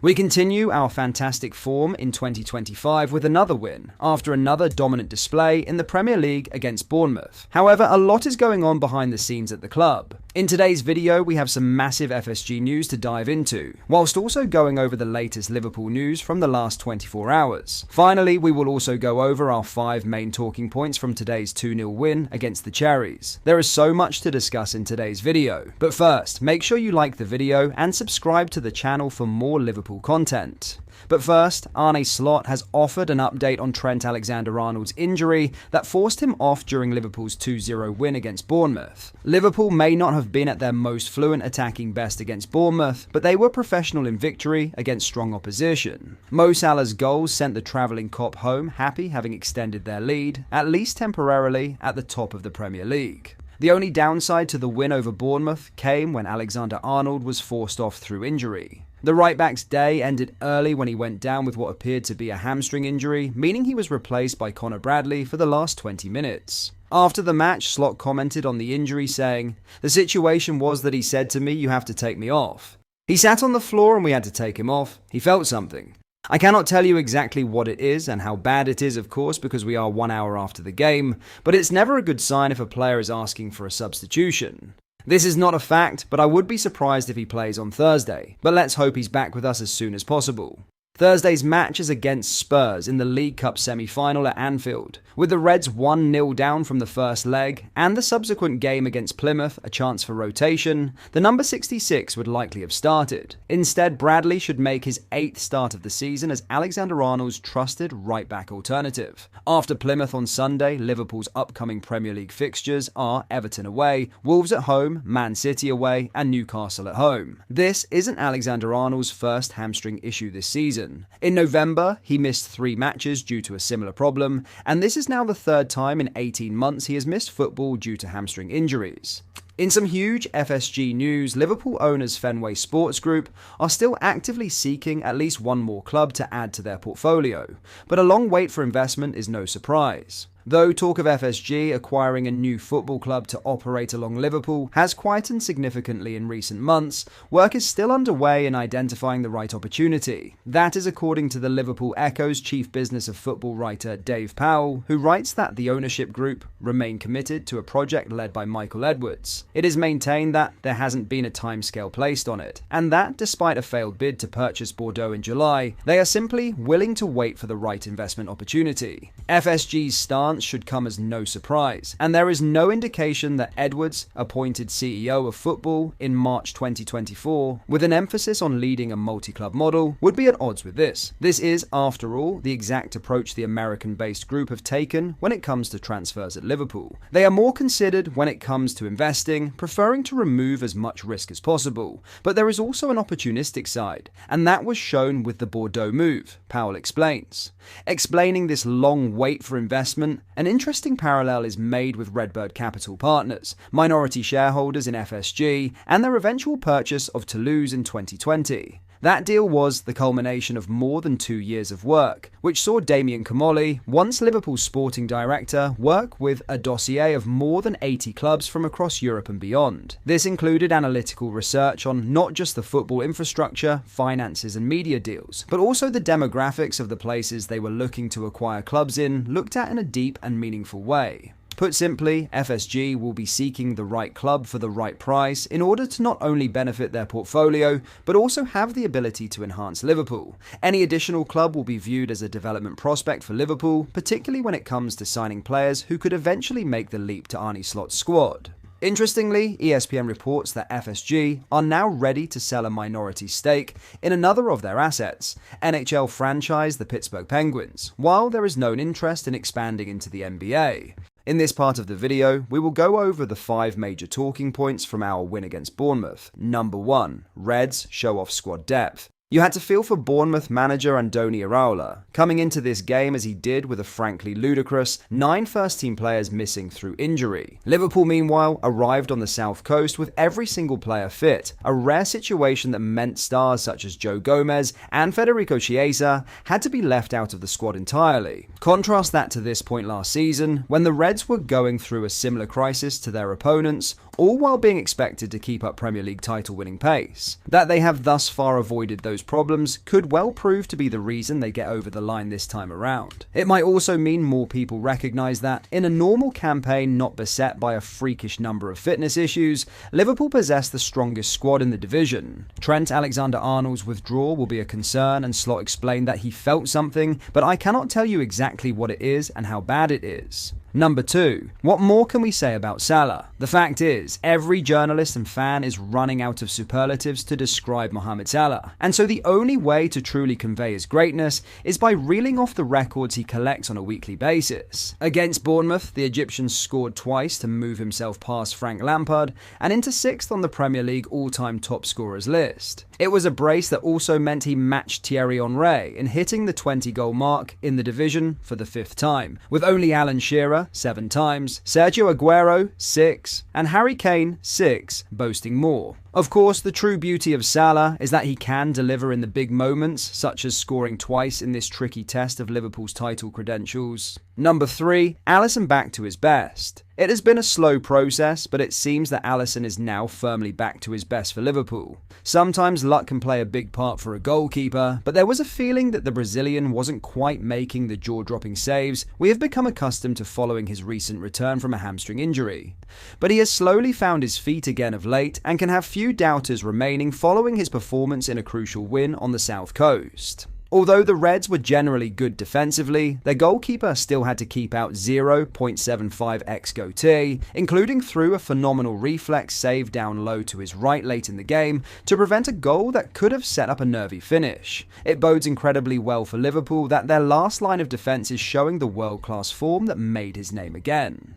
We continue our fantastic form in 2025 with another win, after another dominant display in the Premier League against Bournemouth. However, a lot is going on behind the scenes at the club. In today's video, we have some massive FSG news to dive into, whilst also going over the latest Liverpool news from the last 24 hours. Finally, we will also go over our 5 main talking points from today's 2-0 win against the Cherries. There is so much to discuss in today's video, but first, make sure you like the video and subscribe to the channel for more Liverpool content. But first, Arne Slot has offered an update on Trent Alexander-Arnold's injury that forced him off during Liverpool's 2-0 win against Bournemouth. Liverpool may not have been at their most fluent attacking best against Bournemouth, but they were professional in victory against strong opposition. Mo Salah's goals sent the travelling cop home happy, having extended their lead, at least temporarily, at the top of the Premier League. The only downside to the win over Bournemouth came when Alexander-Arnold was forced off through injury. The right-back's day ended early when he went down with what appeared to be a hamstring injury, meaning he was replaced by Connor Bradley for the last 20 minutes. After the match, Slot commented on the injury saying, "The situation was that he said to me, 'You have to take me off.' He sat on the floor and we had to take him off. He felt something. I cannot tell you exactly what it is and how bad it is, of course, because we are 1 hour after the game, but it's never a good sign if a player is asking for a substitution. This is not a fact, but I would be surprised if he plays on Thursday, but let's hope he's back with us as soon as possible." Thursday's match is against Spurs in the League Cup semi-final at Anfield, with the Reds 1-0 down from the first leg, and the subsequent game against Plymouth a chance for rotation. The number 66 would likely have started. Instead, Bradley should make his 8th start of the season as Alexander-Arnold's trusted right-back alternative. After Plymouth on Sunday, Liverpool's upcoming Premier League fixtures are Everton away, Wolves at home, Man City away, and Newcastle at home. This isn't Alexander-Arnold's first hamstring issue this season. In November, he missed 3 matches due to a similar problem, and this is now the 3rd time in 18 months he has missed football due to hamstring injuries. In some huge FSG news, Liverpool owners Fenway Sports Group are still actively seeking at least one more club to add to their portfolio, but a long wait for investment is no surprise. Though talk of FSG acquiring a new football club to operate along Liverpool has quietened significantly in recent months, work is still underway in identifying the right opportunity. That is according to the Liverpool Echo's chief business of football writer Dave Powell, who writes that the ownership group remain committed to a project led by Michael Edwards. It is maintained that there hasn't been a timescale placed on it, and that despite a failed bid to purchase Bordeaux in July, they are simply willing to wait for the right investment opportunity. FSG's stance should come as no surprise, and there is no indication that Edwards, appointed CEO of football in March 2024, with an emphasis on leading a multi-club model, would be at odds with this. This is, after all, the exact approach the American-based group have taken when it comes to transfers at Liverpool. They are more considered when it comes to investing, preferring to remove as much risk as possible. But there is also an opportunistic side, and that was shown with the Bordeaux move, Powell explains. Explaining this long wait for investment, an interesting parallel is made with Redbird Capital Partners, minority shareholders in FSG, and their eventual purchase of Toulouse in 2020. That deal was the culmination of more than 2 years of work, which saw Damien Comolli, once Liverpool's sporting director, work with a dossier of more than 80 clubs from across Europe and beyond. This included analytical research on not just the football infrastructure, finances and media deals, but also the demographics of the places they were looking to acquire clubs in, looked at in a deep and meaningful way. Put simply, FSG will be seeking the right club for the right price in order to not only benefit their portfolio, but also have the ability to enhance Liverpool. Any additional club will be viewed as a development prospect for Liverpool, particularly when it comes to signing players who could eventually make the leap to Arne Slot's squad. Interestingly, ESPN reports that FSG are now ready to sell a minority stake in another of their assets, NHL franchise the Pittsburgh Penguins, while there is known interest in expanding into the NBA. In this part of the video, we will go over the 5 major talking points from our win against Bournemouth. Number 1. Reds show off squad depth. You had to feel for Bournemouth manager Andoni Iraola, coming into this game as he did with a frankly ludicrous 9 first-team players missing through injury. Liverpool, meanwhile, arrived on the south coast with every single player fit, a rare situation that meant stars such as Joe Gomez and Federico Chiesa had to be left out of the squad entirely. Contrast that to this point last season, when the Reds were going through a similar crisis to their opponents, all while being expected to keep up Premier League title-winning pace. That they have thus far avoided those Liverpool's problems could well prove to be the reason they get over the line this time around. It might also mean more people recognise that, in a normal campaign not beset by a freakish number of fitness issues, Liverpool possess the strongest squad in the division. Trent Alexander-Arnold's withdrawal will be a concern, and Slot explained that he felt something, but I cannot tell you exactly what it is and how bad it is. Number 2. What more can we say about Salah? The fact is, every journalist and fan is running out of superlatives to describe Mohamed Salah, and so the only way to truly convey his greatness is by reeling off the records he collects on a weekly basis. Against Bournemouth, the Egyptian scored twice to move himself past Frank Lampard and into 6th on the Premier League all-time top scorers list. It was a brace that also meant he matched Thierry Henry in hitting the 20-goal mark in the division for the 5th time, with only Alan Shearer 7 times, Sergio Aguero 6, and Harry Kane 6 boasting more. Of course, the true beauty of Salah is that he can deliver in the big moments, such as scoring twice in this tricky test of Liverpool's title credentials. Number 3, Alisson back to his best. It has been a slow process, but it seems that Alisson is now firmly back to his best for Liverpool. Sometimes luck can play a big part for a goalkeeper, but there was a feeling that the Brazilian wasn't quite making the jaw-dropping saves we have become accustomed to following his recent return from a hamstring injury. But he has slowly found his feet again of late and can have few doubters remaining following his performance in a crucial win on the South Coast. Although the Reds were generally good defensively, their goalkeeper still had to keep out 0.75 xGOT, including through a phenomenal reflex save down low to his right late in the game to prevent a goal that could have set up a nervy finish. It bodes incredibly well for Liverpool that their last line of defence is showing the world-class form that made his name again.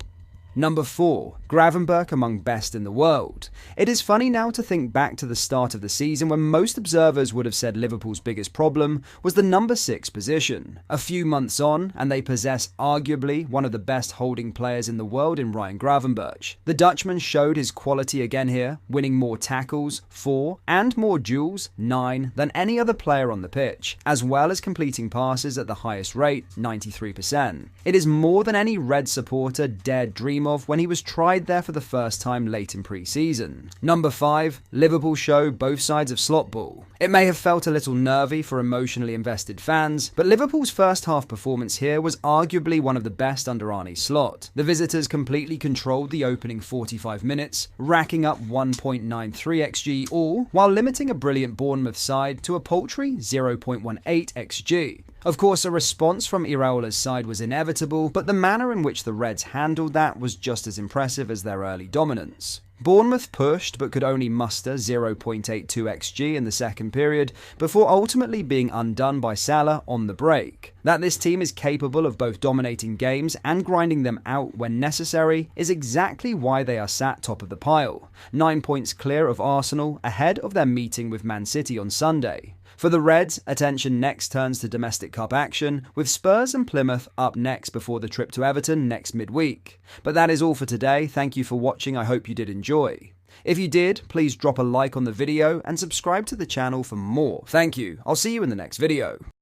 Number 4. Gravenberch among best in the world. It is funny now to think back to the start of the season when most observers would have said Liverpool's biggest problem was the number 6 position. A few months on, and they possess arguably one of the best holding players in the world in Ryan Gravenberch. The Dutchman showed his quality again here, winning more tackles, 4, and more duels, 9, than any other player on the pitch, as well as completing passes at the highest rate, 93%. It is more than any Red supporter dared dream of when he was tried there for the first time late in pre-season. Number 5. Liverpool show both sides of slot ball. It may have felt a little nervy for emotionally invested fans, but Liverpool's first half performance here was arguably one of the best under Arne Slot. The visitors completely controlled the opening 45 minutes, racking up 1.93 xG all, while limiting a brilliant Bournemouth side to a paltry 0.18 xG. Of course, a response from Iraola's side was inevitable, but the manner in which the Reds handled that was just as impressive as their early dominance. Bournemouth pushed but could only muster 0.82 xG in the second period before ultimately being undone by Salah on the break. That this team is capable of both dominating games and grinding them out when necessary is exactly why they are sat top of the pile, 9 points clear of Arsenal ahead of their meeting with Man City on Sunday. For the Reds, attention next turns to domestic cup action, with Spurs and Plymouth up next before the trip to Everton next midweek. But that is all for today. Thank you for watching. I hope you did enjoy. If you did, please drop a like on the video and subscribe to the channel for more. Thank you. I'll see you in the next video.